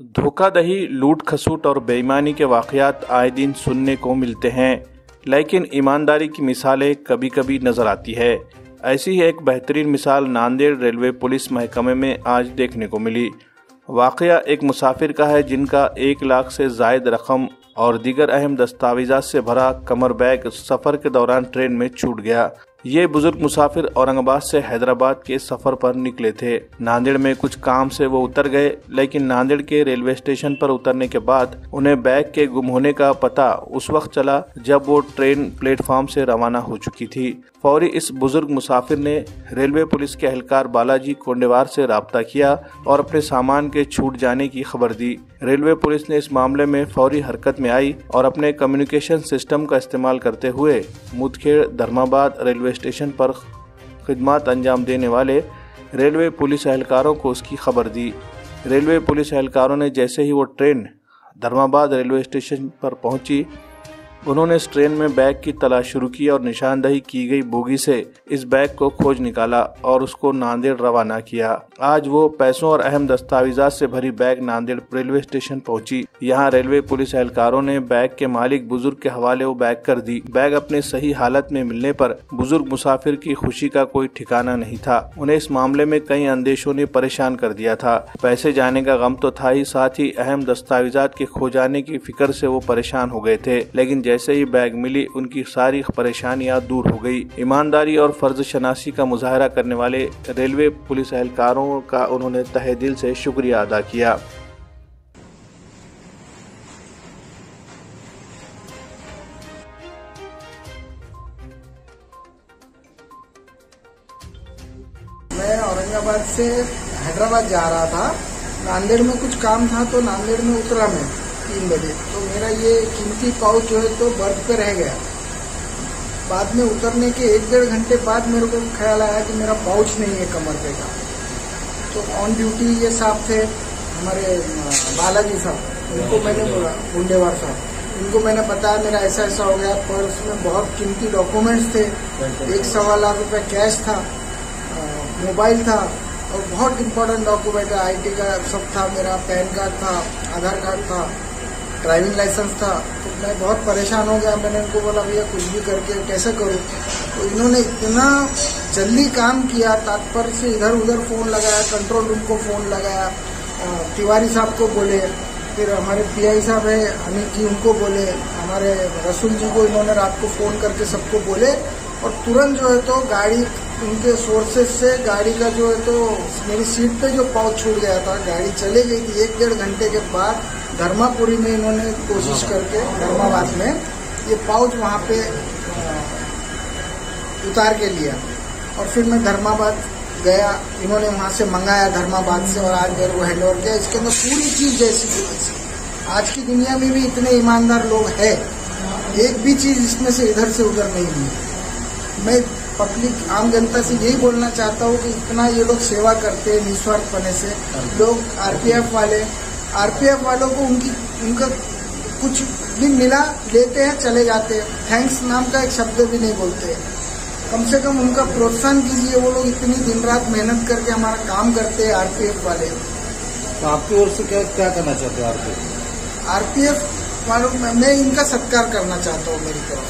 धोखाधड़ी, लूट खसूट और बेईमानी के वाक़यात आए दिन सुनने को मिलते हैं, लेकिन ईमानदारी की मिसालें कभी कभी नज़र आती है। ऐसी ही एक बेहतरीन मिसाल नांदेड़ रेलवे पुलिस महकमे में आज देखने को मिली। वाक़या एक मुसाफिर का है जिनका 1 लाख से ज़ायद रकम और दीगर अहम दस्तावेज़ात से भरा कमर बैग सफ़र के दौरान ट्रेन में छूट गया। ये बुजुर्ग मुसाफिर औरंगाबाद से हैदराबाद के सफर पर निकले थे। नांदेड़ में कुछ काम से वो उतर गए, लेकिन नांदेड़ के रेलवे स्टेशन पर उतरने के बाद उन्हें बैग के गुम होने का पता उस वक्त चला जब वो ट्रेन प्लेटफॉर्म से रवाना हो चुकी थी। फौरी इस बुजुर्ग मुसाफिर ने रेलवे पुलिस के एहलकार बालाजी कोंडेवार से राब्ता किया और अपने सामान के छूट जाने की खबर दी। रेलवे पुलिस ने इस मामले में फौरी हरकत में आई और अपने कम्युनिकेशन सिस्टम का इस्तेमाल करते हुए मुदखेड़ धर्माबाद रेलवे स्टेशन पर खिदमत अंजाम देने वाले रेलवे पुलिस एहलकारों को उसकी खबर दी। रेलवे पुलिस एहलकारों ने जैसे ही वो ट्रेन धर्माबाद रेलवे स्टेशन पर पहुंची, उन्होंने इस ट्रेन में बैग की तलाश शुरू की और निशानदही की गई बोगी से इस बैग को खोज निकाला और उसको नांदेड़ रवाना किया। आज वो पैसों और अहम दस्तावेजात से भरी बैग नांदेड़ रेलवे स्टेशन पहुंची। यहाँ रेलवे पुलिस एहलकारों ने बैग के मालिक बुजुर्ग के हवाले वो बैग कर दी। बैग अपने सही हालत में मिलने पर बुजुर्ग मुसाफिर की खुशी का कोई ठिकाना नहीं था। उन्हें इस मामले में कई अंदेशों ने परेशान कर दिया था। पैसे जाने का गम तो था ही, साथ ही अहम दस्तावेजात के खो जाने की फिक्र से वो परेशान हो गए थे। लेकिन जैसे ही बैग मिली, उनकी सारी परेशानियां दूर हो गई। ईमानदारी और फर्ज शनासी का मुजाहरा करने वाले रेलवे पुलिस एहलकारों का उन्होंने तहे दिल से शुक्रिया अदा किया। मैं औरंगाबाद से हैदराबाद जा रहा था। नांदेड़ में कुछ काम था तो नांदेड़ में उतरा मैं 3 बजे। तो मेरा ये कीमती पाउच जो है तो बर्थ पे रह गया। बाद में उतरने के 1-1.5 घंटे बाद मेरे को ख्याल आया कि मेरा पाउच नहीं है कमर पे का। तो ऑन ड्यूटी ये साहब थे हमारे बालाजी साहब, उनको मैंने बोला, कोंडेवार साहब, उनको मैंने बताया मेरा ऐसा ऐसा हो गया। पर्स में बहुत कीमती डॉक्यूमेंट्स थे, 1-1.25 लाख रुपए कैश था, मोबाइल था और बहुत इम्पोर्टेंट डॉक्यूमेंट है, IT का सब था, मेरा पैन कार्ड था, आधार कार्ड था, ड्राइविंग लाइसेंस था। तो मैं बहुत परेशान हो गया। मैंने उनको बोला भैया कुछ भी करके कैसे करूं। तो इन्होंने इतना जल्दी काम किया, तात्पर्य से इधर उधर फोन लगाया, कंट्रोल रूम को फोन लगाया, तिवारी साहब को बोले, फिर हमारे PI साहब है अमित जी, उनको बोले, हमारे रसूल जी को इन्होंने रात को फोन करके सबको बोले और तुरंत जो है तो गाड़ी उनके सोर्सेज से गाड़ी का जो है तो मेरी सीट पे जो पाउच छूट गया था, गाड़ी चले गई थी। 1-1.5 घंटे के बाद धर्मापुरी में इन्होंने कोशिश करके धर्माबाद में ये पाउच वहां पे उतार के लिया और फिर मैं धर्माबाद गया। इन्होंने वहां से मंगाया धर्माबाद से और आज मेरे को हैंडओवर किया। इसके अंदर पूरी चीज जैसी की वैसी। आज की दुनिया में भी इतने ईमानदार लोग हैं, एक भी चीज इसमें से इधर से उधर नहीं हुई। मैं पब्लिक आम जनता से यही बोलना चाहता हूँ कि इतना ये लोग सेवा करते हैं निस्वार्थ पने से। लोग आरपीएफ वालों को उनका कुछ भी मिला लेते हैं, चले जाते हैं, थैंक्स नाम का एक शब्द भी नहीं बोलते हैं। कम से कम उनका प्रोत्साहन कीजिए। वो लोग इतनी दिन रात मेहनत करके हमारा काम करते हैं आरपीएफ वाले। तो आपकी ओर से क्या करना चाहते हैं आरपीएफ वालों? मैं इनका सत्कार करना चाहता हूँ मेरी तरफ।